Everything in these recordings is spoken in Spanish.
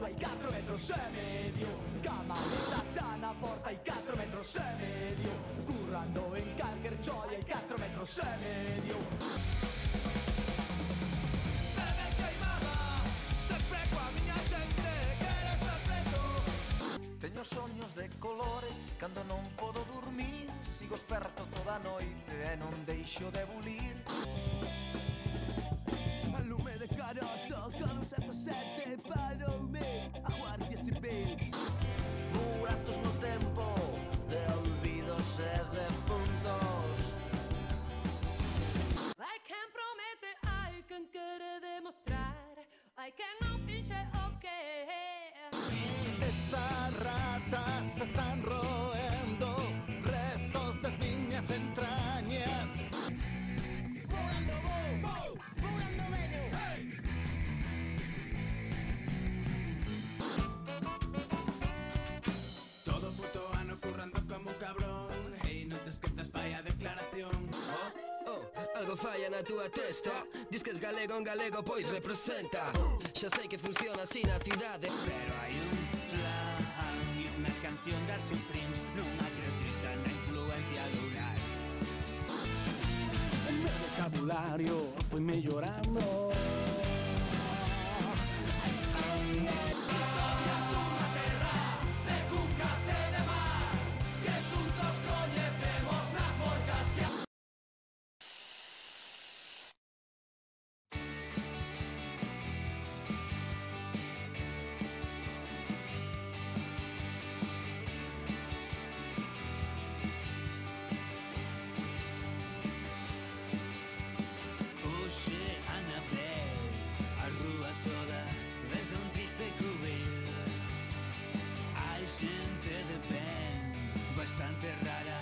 hai 4 metros e medio. Camaleta sana porta hai 4 metros e medio. Currando en calquer choia hai 4 metros e medio. Teño soños de colores cando non podo dormir. Sigo esperto toda a noite e non deixo de bulir. A lume de Caroso con un 107 paroume a Guardia Civil. Buratos no tempo de olvidos e defuntos. Hai quen promete, hai quen quere demostrar, hai quen non finxe o que é. Esas ratas se están roendo restos das miñas entrañas. Purando vou, purando velho. Todo puto ano currando como un cabrón. Hey, non te esquezas, falla declaración. Algo falla na túa testa. Diz que es galego, un galego pois representa. Xa sei que funciona así na cidade, Pero hai un plan e unha canción das Supremes. Non acredita na influencia lunar. El meu vocabulario foi mellorando. Historias dunha terra de cucas e de mar, que xuntos coñecemos nas volcas que Oxe, Anabel, a rúa toda desde un triste cubil. Hai xente de ben, bastante rara.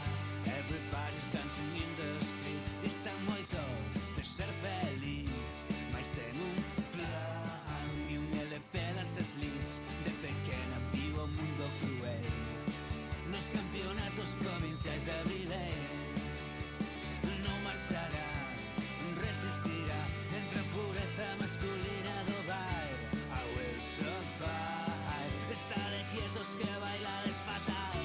Everybody's dancing in the street. Distan moito de ser feliz, mais ten un plan e un LP das slits. De pequena vivo o mundo cruel nos campeonatos provinciais de Avilés. Non marchará, resistirá entre a pureza masculina do baile. I will survive. Estaré quietos que bailar es fatal.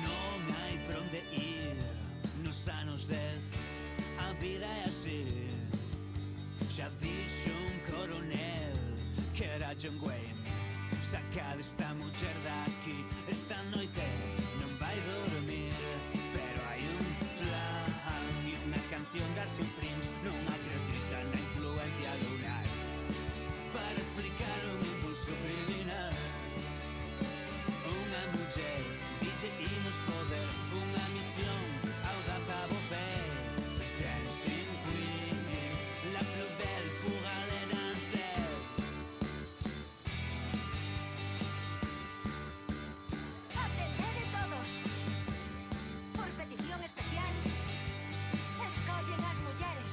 Non hai por onde ir nos anos 10. A vida é así. Xa dixo un coronel que era John Wayne: sacad esta muller daqui. Esta noite non vai dormir. Pero hai un plan e unha canción das Supremes. Non acredita na influencia lunar para explicar un impulso criminal. Unha muller dice imos poder, unha misión audaz a volver. Dancing Queen, la plus belle pour aller danser. Atendede todos. Por petición especial, escollen as mulleres.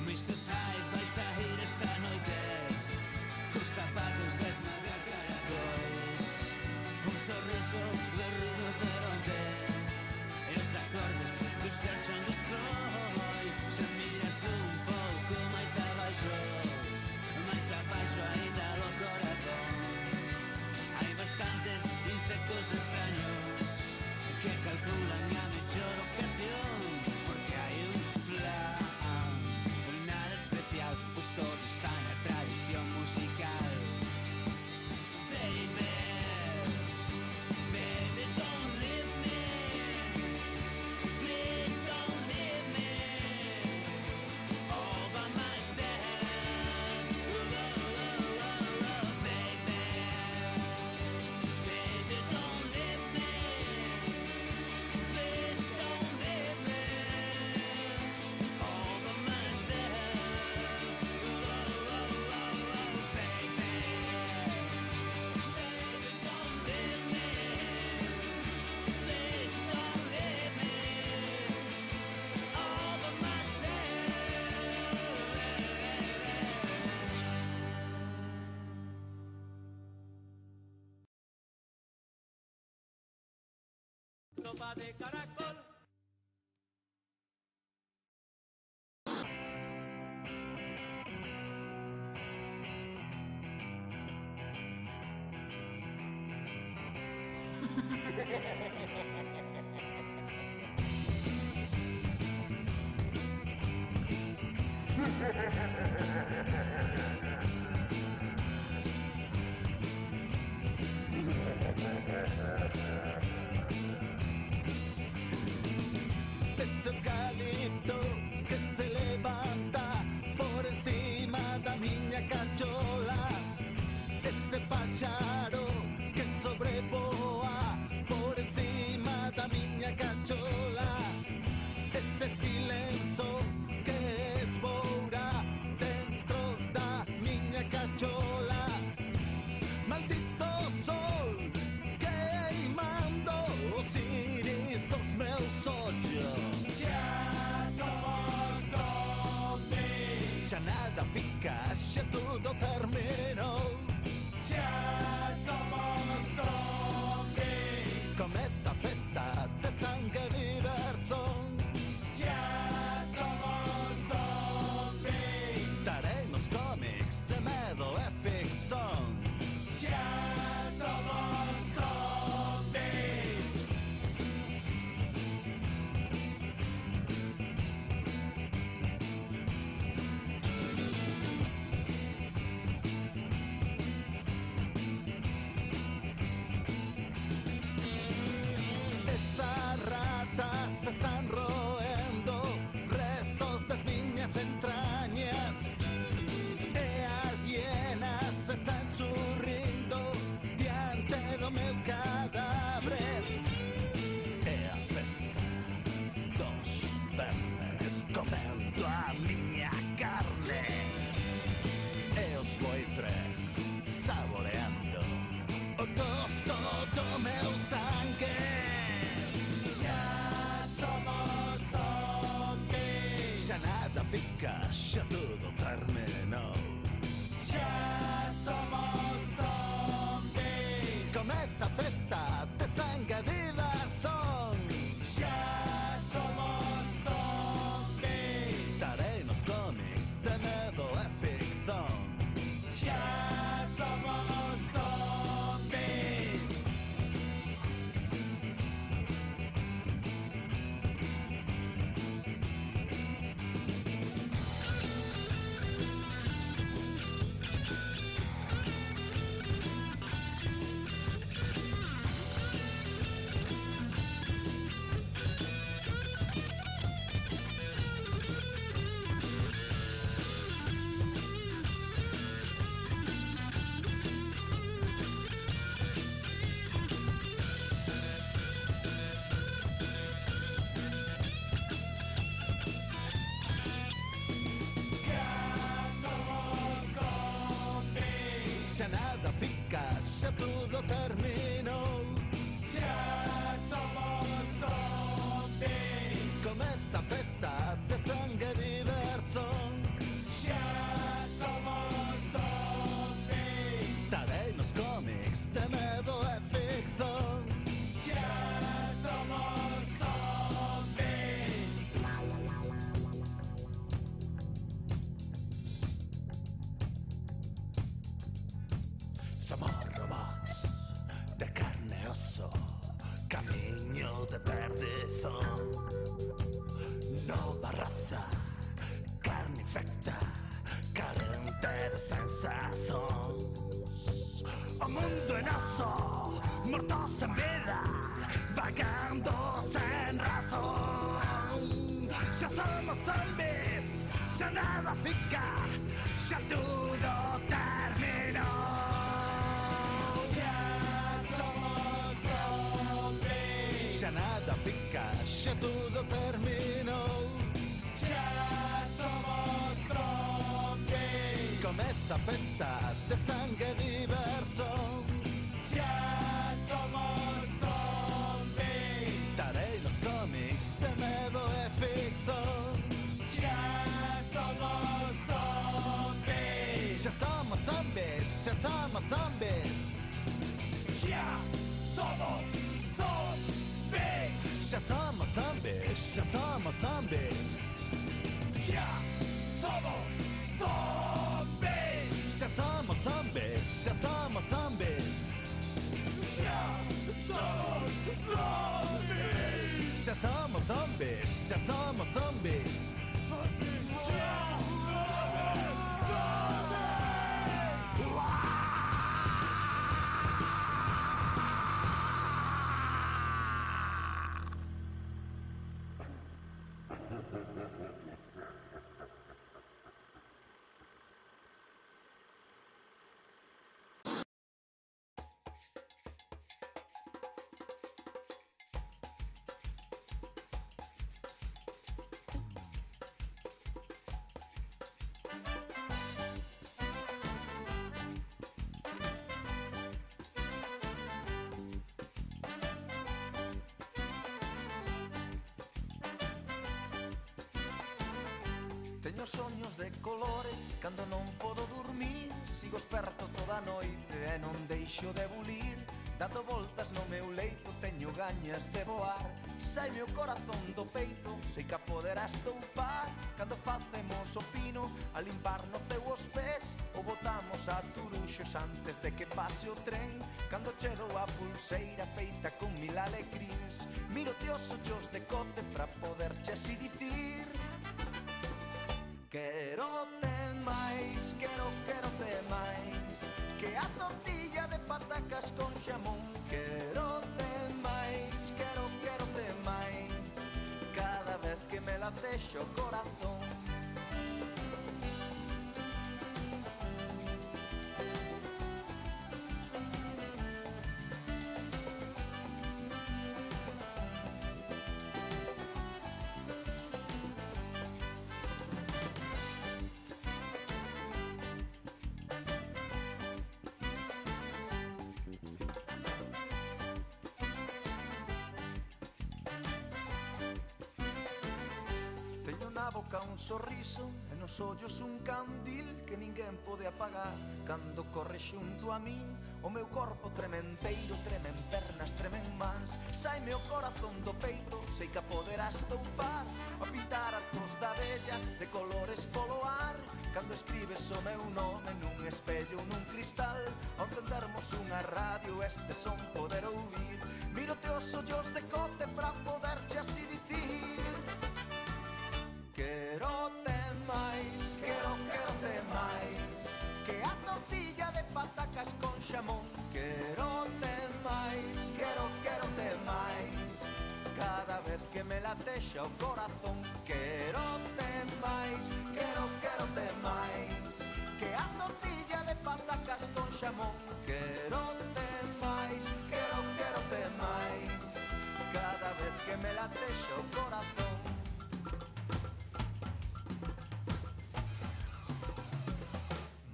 Mrs. Hyde vais a ir esta noite cos zapatos desnada caracóis, un sorriso de rinoceronte e os acordes do Search and Destroy. Se miras un pouco máis abaixo ainda do corazón, hai bastantes insectos extraños que calculan a mellor ocasión. Porque hai un plan, nada especial, pois todo está na tradición musical. Baby, baby, don't leave me. Please don't leave me. forma de caracol. Es el galito que se levanta por encima da miña cachola. Ese páxaro que sobrevoa por encima da miña cachola. Ese silencio que esboura dentro da miña cachola. Maldito sol queimando os iris dos meus ollos. Ya somos zombies. Xa nada fica, xa tudo terminou. Ya somos zombies. Cometa a festa de sangue e diversión. Ya somos zombies. Estarei nos cómics de medo e ficción. Ya somos zombies. Esas ratas se están roendo restos das miñas entrañas. E as hienas están surrindo diante do meu cadáver. E a festa dos vermes comendo a miña carne. E os buitres saboreando o gosto do meu sangue. Ya somos zombies. Xa nada fica, xa tudo terminou. Ya somos zombies. Cometa a festa de sangue e diversión. Ya somos zombies. Estarei nos cómics de medo e ficción. Ya somos zombies. Xa nada fica, xa tudo terminou. Ya somos zombies. Cometa a festa de sangue e diversión. Ya somos zombies. Estarei nos cómics de medo e ficción. Ya somos zombies. Somos robots de carne e oso, camiño de perdición. Nova raza, carne infecta, carente de sensacións. O mundo é noso, mortos en vida, vagando sen razón. Xa somos zombies, xa nada fica, xa tudo terminou. Xa nada fica, xa tudo terminou. Ya somos zombies. Cometa a festa de sangue e diversión. Ya somos zombies. Estarei nos cómics de medo e ficción. Ya somos zombies. Xa somos zombies, xa somos zombies. Ya somos zombies. zombies, xa somos zombies. Ya somos zombies. Xa somos zombies, xa somos zombies. Ya somos zombies. Xa somos zombies, xa somos zombies. Teño soños de colores cando non podo dormir. Sigo esperto toda a noite e non deixo de bulir. Dando voltas no meu leito teño gañas de voar. Saime o corazón do peito, sei que a poderás toupar. Cando facemos o pino a limpar no ceu os pés, ou botamos a turuxos antes de que pase o tren. Cando cheiro a pulseira feita con 1000 alecrins, miro-te os ollos de cote pra poderche así dicir: quero-te máis, quero-te máis, que a tortilla de patacas con xamón. Quero-te máis, quero-te máis, cada vez que me latexa o corazón. Na boca un sorriso e nos ollos un candil que ninguén pode apagar. Cando corre xunto a min, o meu corpo trementeiro, tremen pernas, tremen mans. Saime o corazón do peito, sei que a poderás toupar. A pintar arcos da bella de colores polo ar. Cando escribes o meu nome nun espello ou nun cristal, ao encendermos unha radio este son poder ouvir. Miro-te os ollos de cote pra poderche así dicir: quero-te máis, quero-te máis, que a tortilla de patacas con xamón. Quero-te máis, quero-te máis, cada vez que me latexa o corazón. Quero-te máis, quero-te máis, que a tortilla de patacas con xamón. Quero-te máis, quero-te máis, cada vez que me latexa o corazón.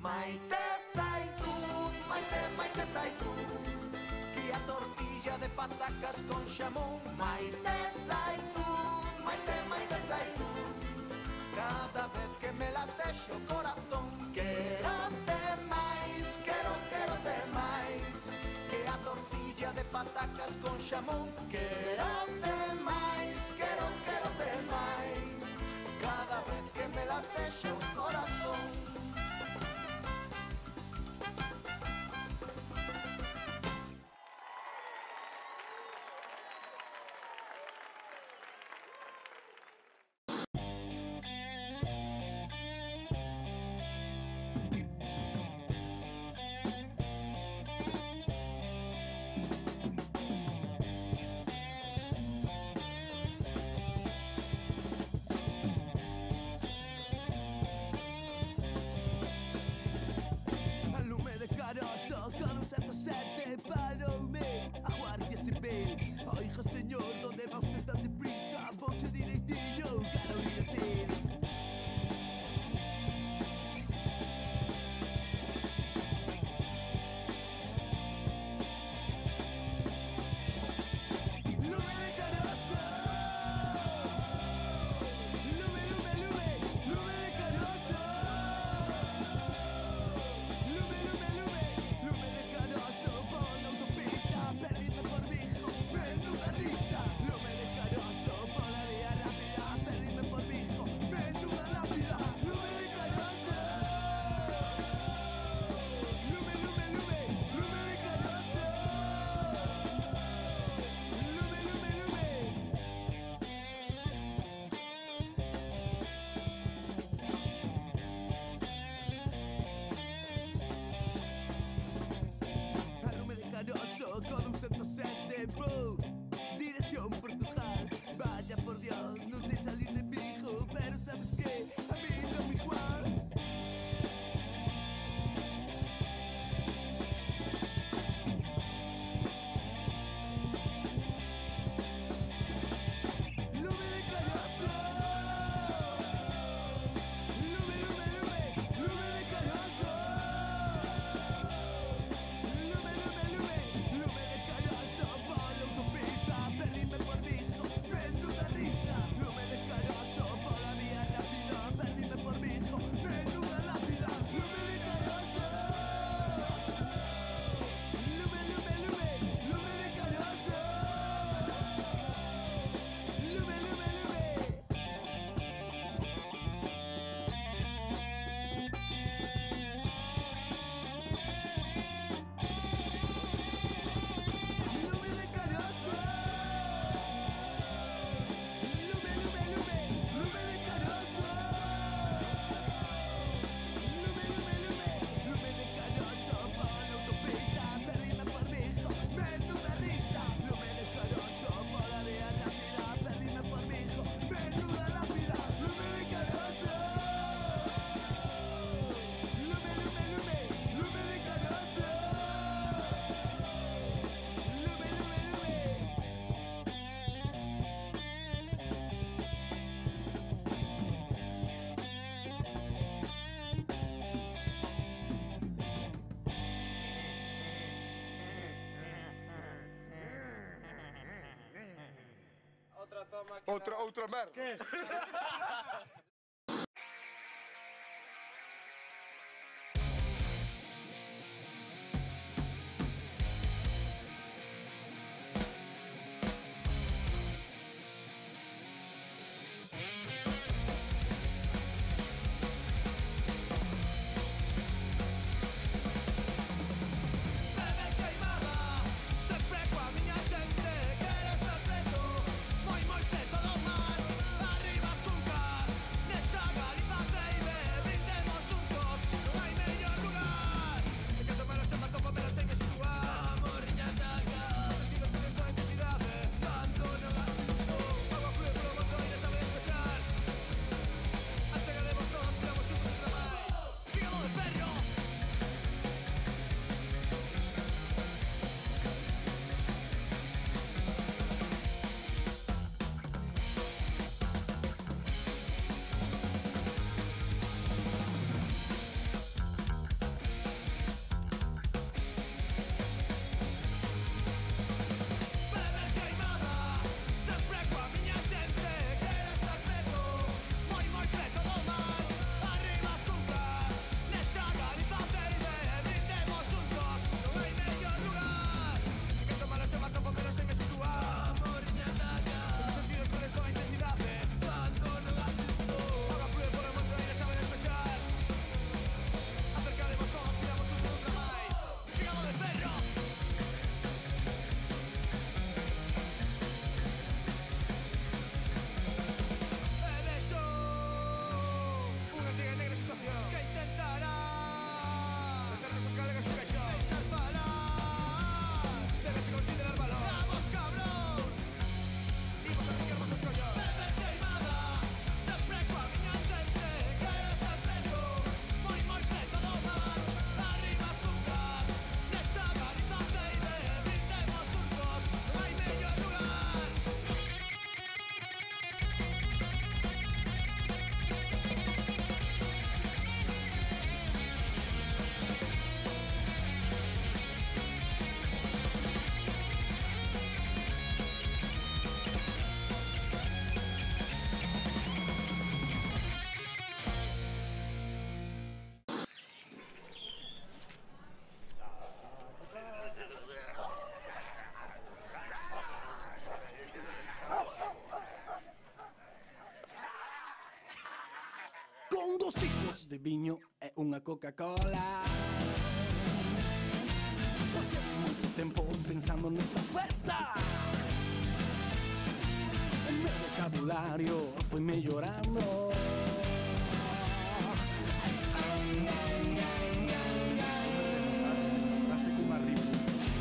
Maite zaitu, maite zaitu, que a tortilla de patacas con xamón. Maite zaitu, maite zaitu, cada vez que me latexa o corazón. Quero-te máis, quero-te máis, que a tortilla de patacas con xamón. Quero-te máis, quero-te máis, cada vez que me latexa o corazón. Outra merda. Que? Con 2 tipos de viño e unha Coca-Cola. Pasei moito tempo pensando nesta festa. O meu vocabulario foi mellorando.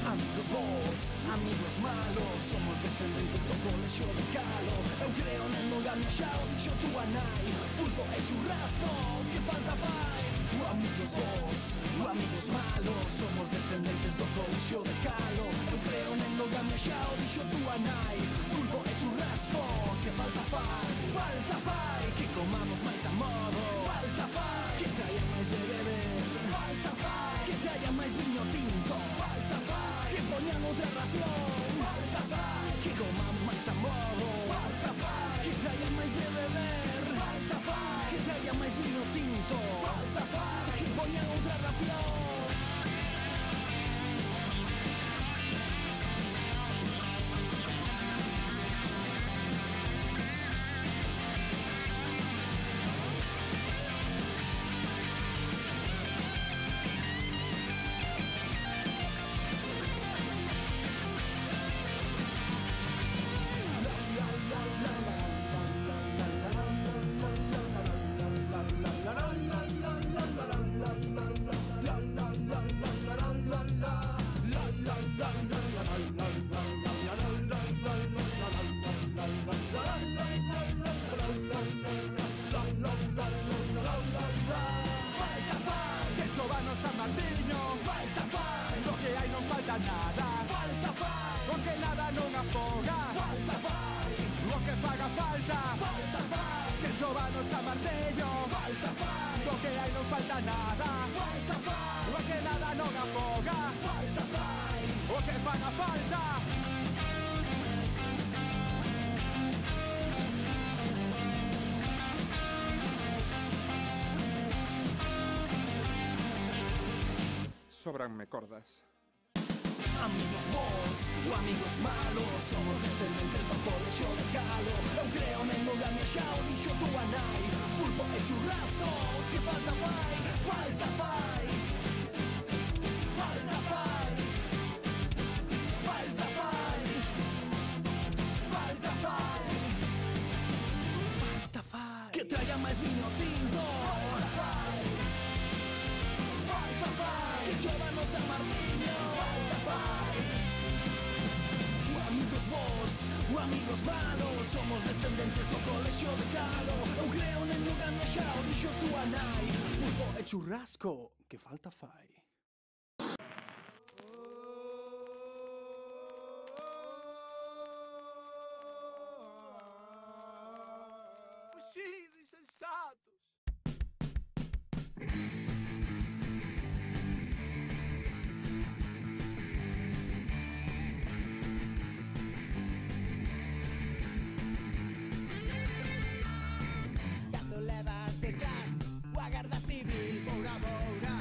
Amigos bons, amigos malos, somos descendentes do colexio de Calo. Eu creo na endogamia, xa o dixo túa nai. Pulpo e churrasco, que falta fai? O amigos bons, o amigos malos, somos descendentes do colexio de Calo. Eu creo na endogamia, xa o dixo túa nai. Pulpo e churrasco, que falta fai? Falta fai, que comamos máis a modo. Falta fai, que caia máis de beber. Falta fai, que caia máis viño tinto. Falta fai, que poñan outra ración. Falta fai, que comamos máis a modo. Falta fai, que caia máis de beber. Falta fai, que caia máis vino tinto. Falta fai, que poñan outra ración. sobranme cordas. Amigos bons ou amigos malos, somos descendentes do colexio de Calo. Eu creo na endogamia, xa o dixo túa nai. Pulpo e churrasco, que falta fai, falta fai. Falta fai, falta fai, falta fai, falta fai. Que traiga máis viño tinto, falta fai, falta fai. Que chova no San Martiño, falta fai. O amigos bons, o amigos malos, somos descendentes do colexio de Calo. Eu creo na endogamia, xa o dixo túa nai. Pulpo e churrasco, que falta fai. Fuxido, insensatos. Cando levas detrás o a Garda Civil, boura, boura,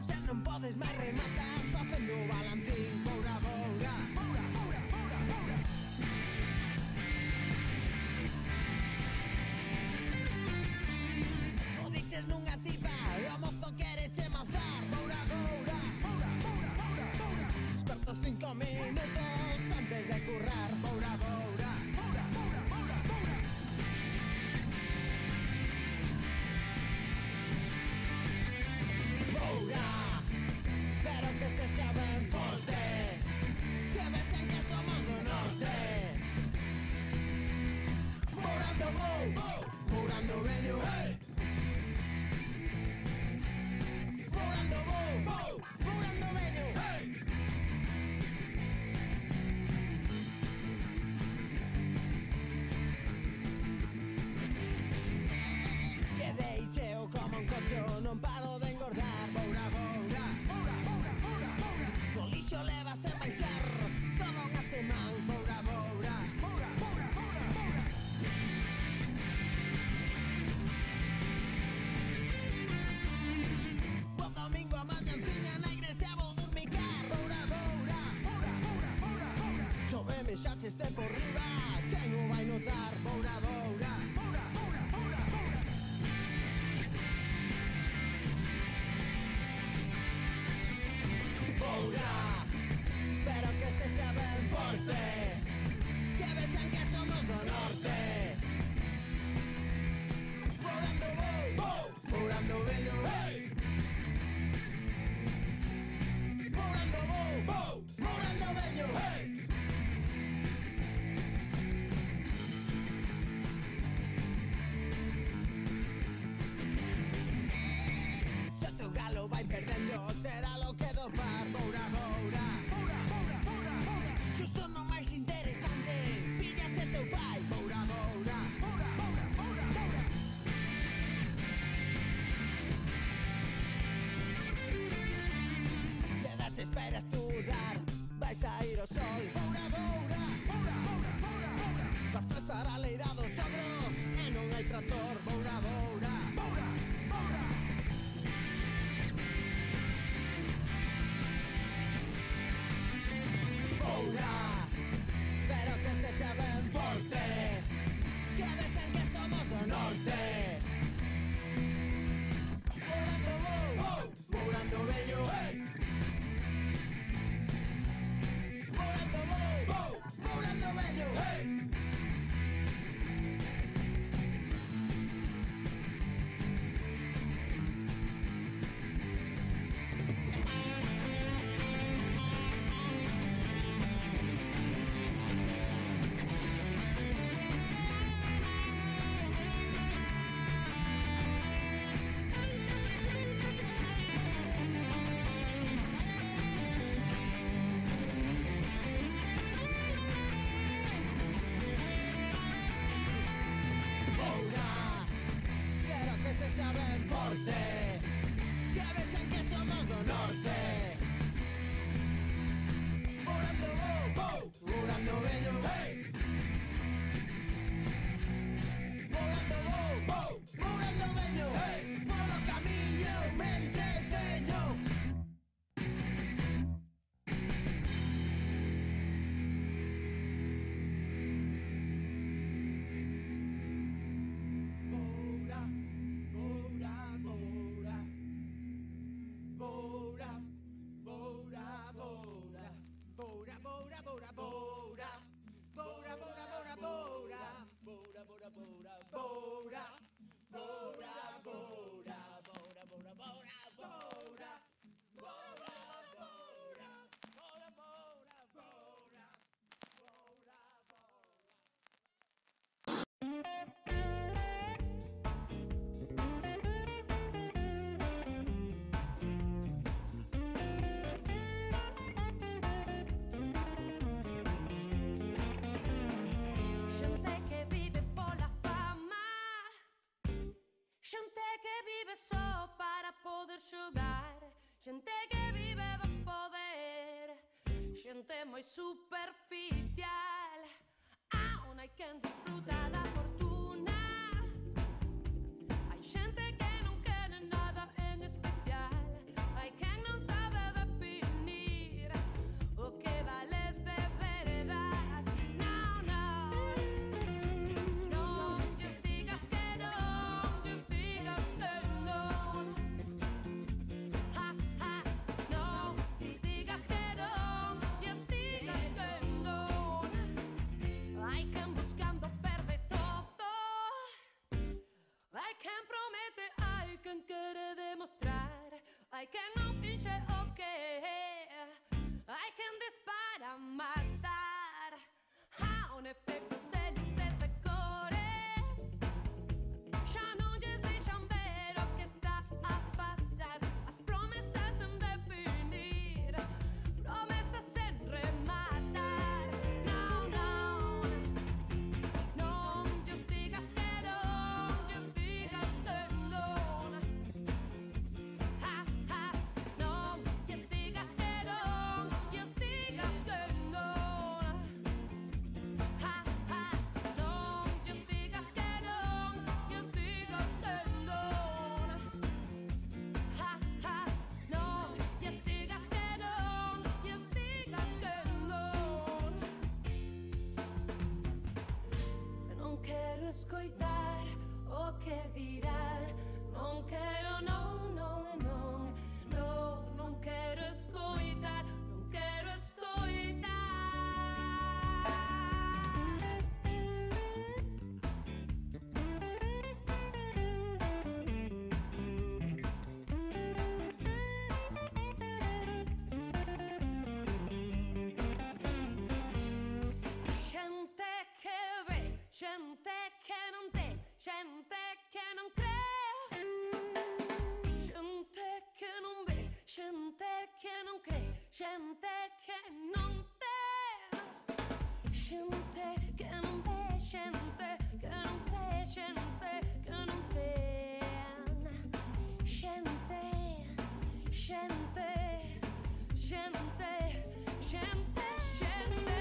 se non podes máis rematas facendo o balancín, boura, boura. Fodiches nunha tipa, o mozo quere che mazar, boura, boura. Espertos 5 minutos antes de currar, boura, boura. Boura, pero que se xa ben forte, que vexan que somos do norte. Bourando bou, bourando vello, bourando bou, bourando vello. Quedei cheo como un cocho, non paro de engordar, boura, boura. O lixo leva sen baixar toda unha semana, boura, boura. O domingo a mañanciña na igrexa vou dormicar, boura, boura. Chove me xaches de por riba, quen o vai notar, boura, boura. Boura, pero que se xa ben forte, que vexan que somos do norte. Bourando bou, bourando vello, bourando bou, bourando vello. Se teu galo vai perdendo, terá lo que dopar, boura, boura. Xusto no máis interesante, pillache teu pai, boura, boura. Quedache espera estudar, vais a ir ao sol, boura, boura. Vas tresar a leira dos ogros e non hai trator, boura, boura. Boura, pero que se xa ben forte, que vexan que somos do norte. Bourando bou, bourando vello, bourando bou, bourando vello. Volando bello, por los caminos me entreteño. Xente que vive pola fama, xente que vive só para poder xogar, xente que vive do poder, xente moi superficial. Aún hai quen disfruta da fortuna, hai xente que non quere nada en especial, hai quen non sabe definir o que vale de verdade. Non, non, non lles digas que non, lles digas que non. Ha, ha, non lles digas que non, lles digas que non. Hai quen buscando perde todo, hai quen promete, hai quen quere demostrar, hai quen non finxe o que é, hai quen dispara a matar. Aún efectos de luces e cores xa non lles deixan ver o que está a pasar, as promesas en definir, promesas en rematar. Non, non, non lles digas que non, lles digas que non. Ha, ha, non lles digas que non, lles digas que non. Ha, ha, non lles digas que non, lles digas que non. Ha, ha, non lles digas que non, lles digas que non. Non quero escoitar o que dirán, non quero, non, non, non, non, non quero escoitar, non quero escoitar. Xente que ve, xente que non ten, xente que non cree, xente que non ve, xente que non cree, xente que non ten, xente que non ve, xente que non cree, xente que non ten, xente, xente, xente, xente, xente.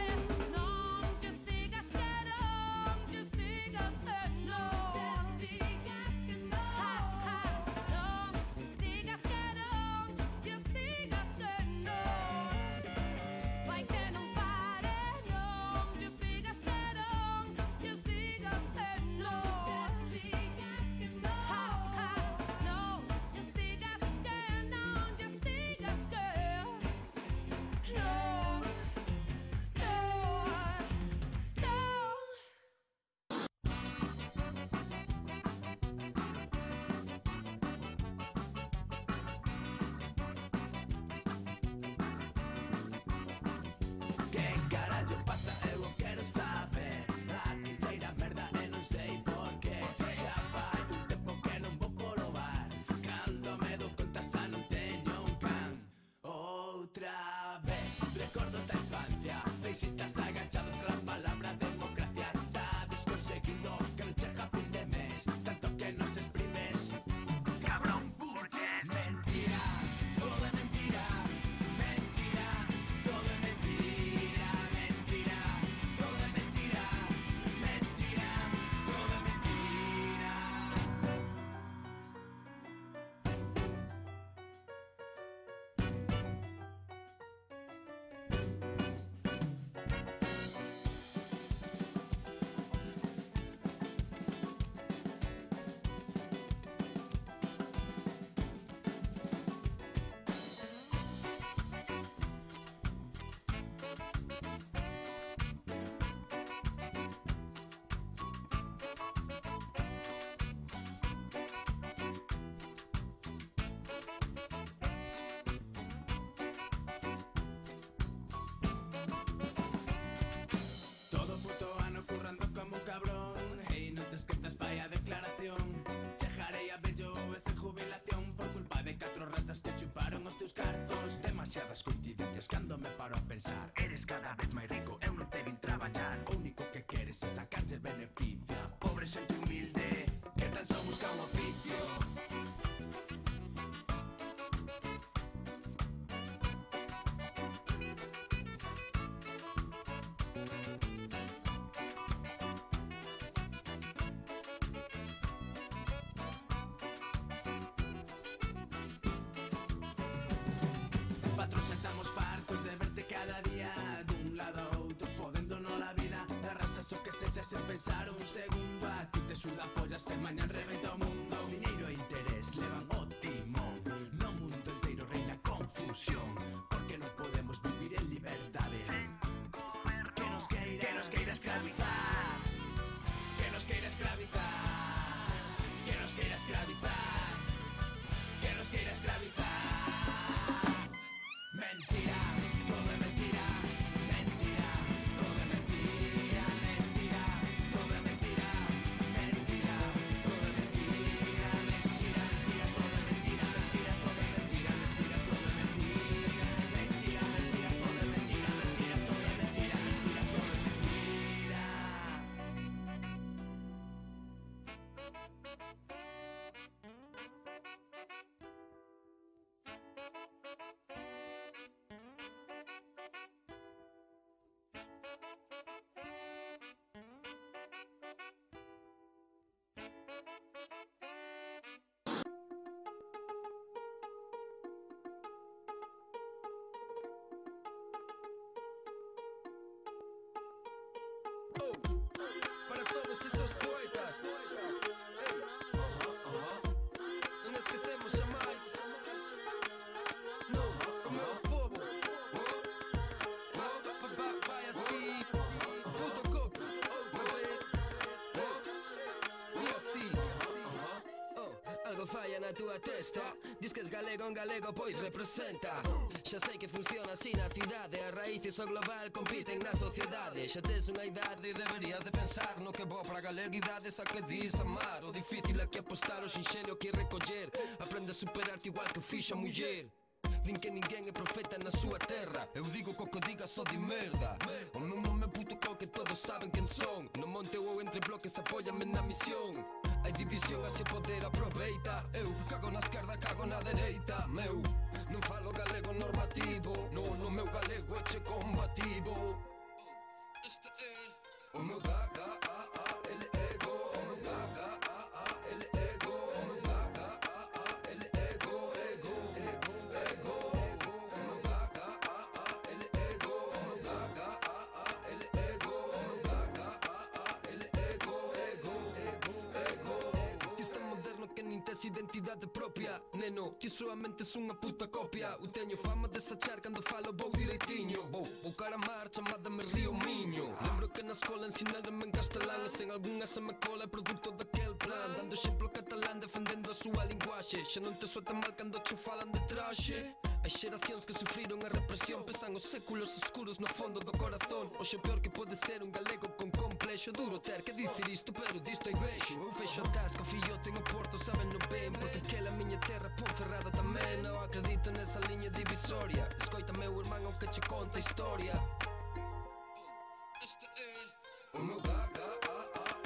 Non lles digas que non, lles digas que non, lles digas que non. Ha, ha, non lles digas que non, lles digas que non. Vai que non pare, non lles digas que non, lles digas demasiadas coincidencias cando me paro a pensar. Eres cada vez máis rico, eu non te vin traballar. O único que queres é sacarche beneficio. Pobre xente humilde, que tan só busca un oficio. Patrón, xa estamos fartos de verte cada día dun lado a outro, fodéndonos la vida. Arrasas o que sexa sen pensar un segundo. A ti te suda pollas e mañan reventa o mundo. Dineiro e interés levan o timón. No mundo inteiro reina confusión, porque non podemos vivir en liberdade. Que nos queira esclavizar, que nos queira esclavizar, que nos queira esclavizar, que nos queira esclavizar. Mentira, todo é mentira, mentira, todo é mentira, mentira, todo é mentira, mentira, todo é mentira, mentira, mentira, todo é mentira, mentira, todo é mentira, mentira, todo é mentira, mentira, mentira, todo é mentira, mentira, todo é mentira, mentira, todo é mentira. Para todos esos poetas, non esquecemos xamais. No, o meu povo, vai así, puto coco, e así. Algo falla na túa testa. Dis que es galego en galego, pois representa. Xa sei que funciona así na cidade. As raíces o global compiten na sociedade. Xa tes unha idade, deberías de pensar no que bo para a galeguidade. Xa que dis amar, o difícil é que apostar, o sinxelo que recoller. Aprende a superarte igual que fixo a muller. Din que ninguén é profeta na súa terra. Eu digo co que diga só di merda. O meu nome é puto co que todos saben quen son. No monte ou entre bloques apóyame na misión. Hai división, así poder aproveita. Eu cago na esquerda, cago na dereita. Meu, non falo galego normativo. No meu galego é che combativo. Este é o meu el ego. O meu el ego. O meu el ego. Ego, ego, ego. O meu el ego. O meu el ego. O meu el ego. Ego, ego, ego. Ti tan moderno que nin tes identidade propia. Neno, ti solamente es unha puta copia. Eu teño fama de sachar cando falo vou direitiño. Vou cara a mar, chamádame Río Miño. Lembro que na escola ensinaronme en castelán. E sen algunha se me cola é produto daquel plan. Dando exemplo catalán, defendendo a súa linguaxe. Xa non te soa tan mal cando che falan de traxe. Hai xeracións que sufriron a represión. Pesan os séculos escuros no fondo do corazón. Oxe peor que pode ser un galego con complexo. Duro ter que dicir isto, pero disto hai vexo. Eu feixo a tasca, fillote no porto, saben no ben. Porque aquela miña terra Ponferrada tamén. Non acredito nesa liña divisoria. Escoita meu irmán ao que che conta a historia. Este é o meu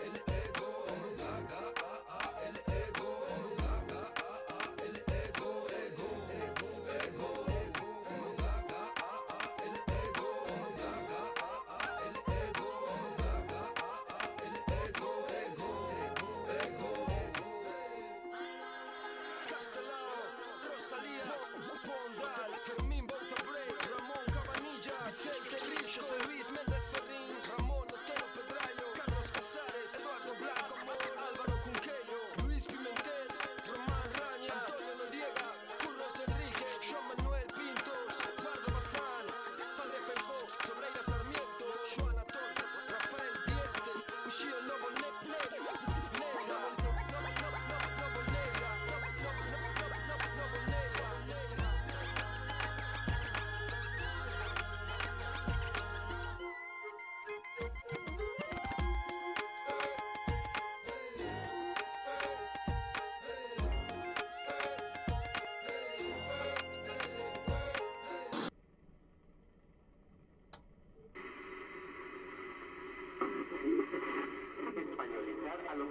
el ego. O meu el ego. O meu el ego. Ego, ego, ego. O meu el ego. O meu el ego. O meu el ego. Ego, ego, ego. Castelao, Rosalía, Pondal, Fermín Bonfabré, Ramón Cabanilla, Vicente Grillo.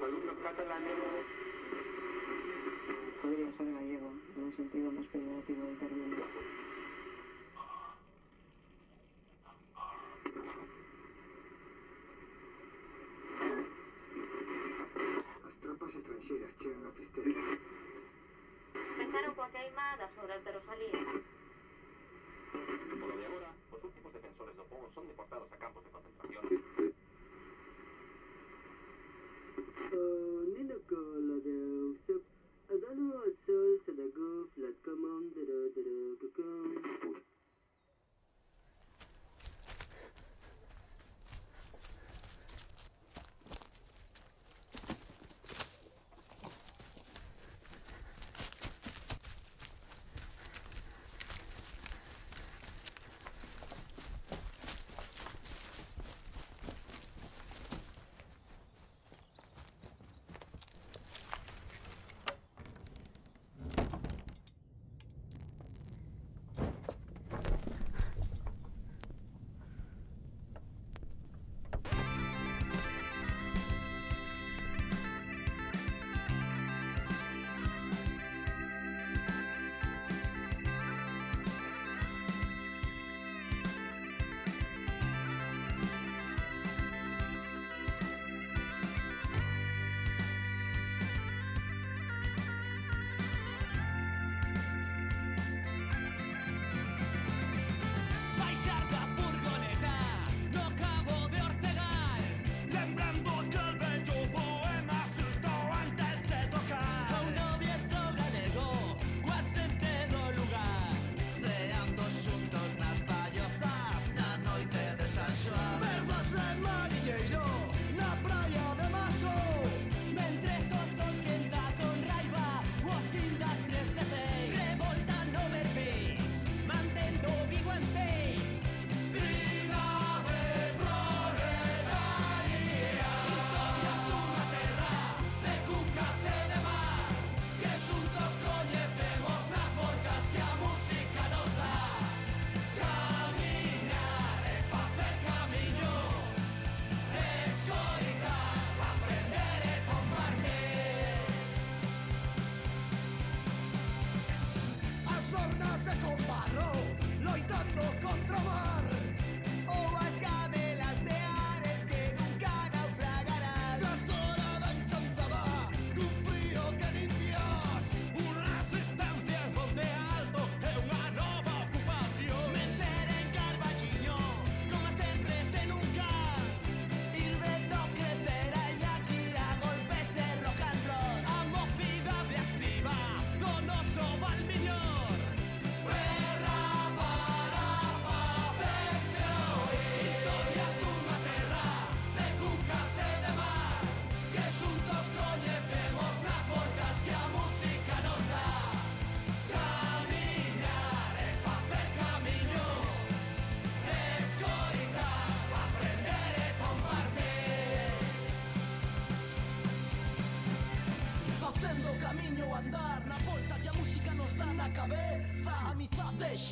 alumnos catalanes. Podría ser gallego, en un sentido más peyorativo del término. As tropas estranxeiras chegan a Fisterra. Pensaron coa queima das obras de Rosalía. Por lo de agora, os últimos defensores do povo son deportados a campos de concentración. Nina cola de usep, adano al sol, sadaguf, lat kamon, kakam.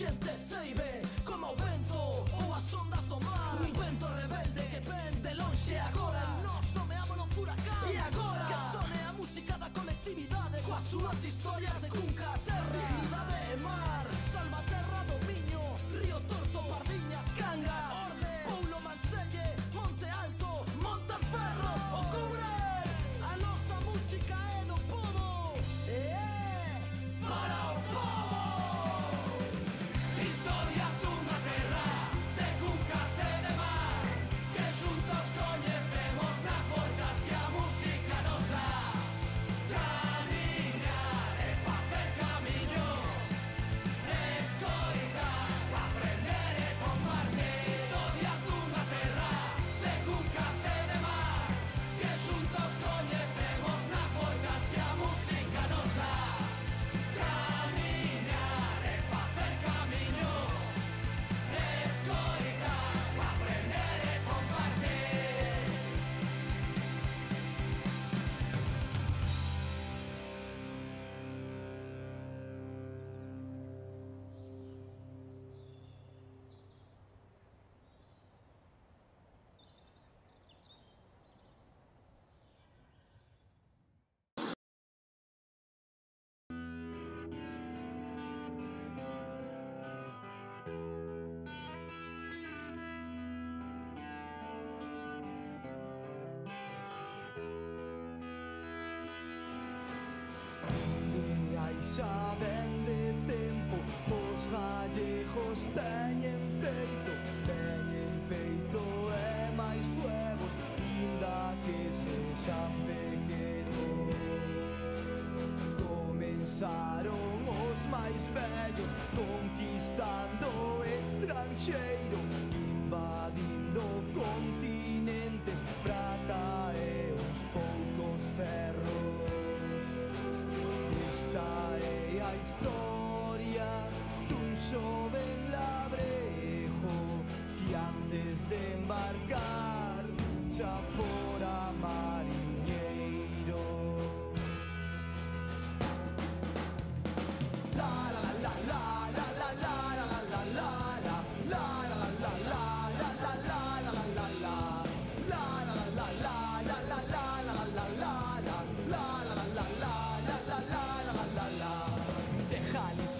xente ceibe como o vento ou as ondas do mar. Un vento rebelde que ven de lonxe agora. Nos nomeámonos furacán. E agora que sone a música da colectividade coas súas historias de cuncas, terra, dignidade e mar. Salvaterra do Miño, Río Torto, Pardiñas, Cangas, Poulo Manselle, Monte Alto, Monteferro, o Cubre. A nosa música é do povo e é para o povo. Historias dunha terra de cuncas e de mar, que xuntos coñecemos nas voltas que a música nos dá. Camiñar e facer camiño, escoitar, aprender e compartir. xa ven de tempo. Os gallejos teñen peito e máis huevos, inda que sexan pequenos. Comenzaron os máis vellos conquistando o estranxeiro, invadindo continentes, prata e uns poucos ferros. Esta é a historia dun xoven labrejo que antes de embarcar xa fora mariñeiro.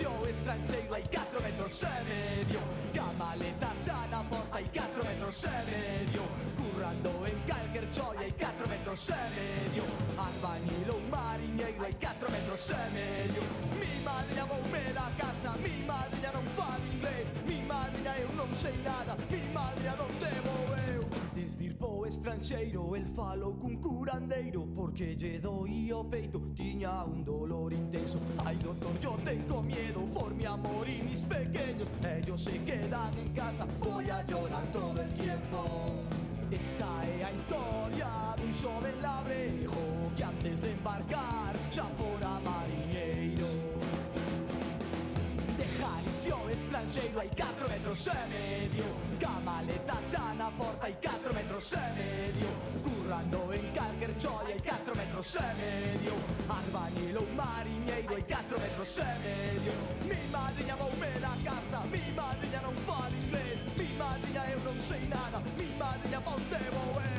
O estranxeiro hai 4 metros e medio, ca maleta xa na porta hai 4 metros e medio, currando en calquer choia hai 4 metros e medio, albañil ou mariñeiro hai 4 metros e medio. Mi madriña voume da casa, mi madriña non fala inglés, mi madriña eu non sei nada, mi madriña non te vou eu. Desde ir po estranxeiro el falou cun curandeiro, porque lle doi o peito, tiña un dolor intenso. Ai doctor, yo tengo miedo por mi amor y mis pequeños, ellos se quedan en casa, voy a llorar todo el tiempo. Esta é a historia dun xoven labrejo que antes de embarcar xa fora mariñeiro. De Jalisco estranxeiro hai 4 metros e medio, ca maleta xa na porta hai 4 metros e medio, currando en calquer choia hai 4 metros e medio, albañil ou mariñeiro hai 4 metros e medio. Mi madriña voume da casa, mi madriña non fala inglés, mi madriña eu non sei nada, mi madriña ponte vou eu.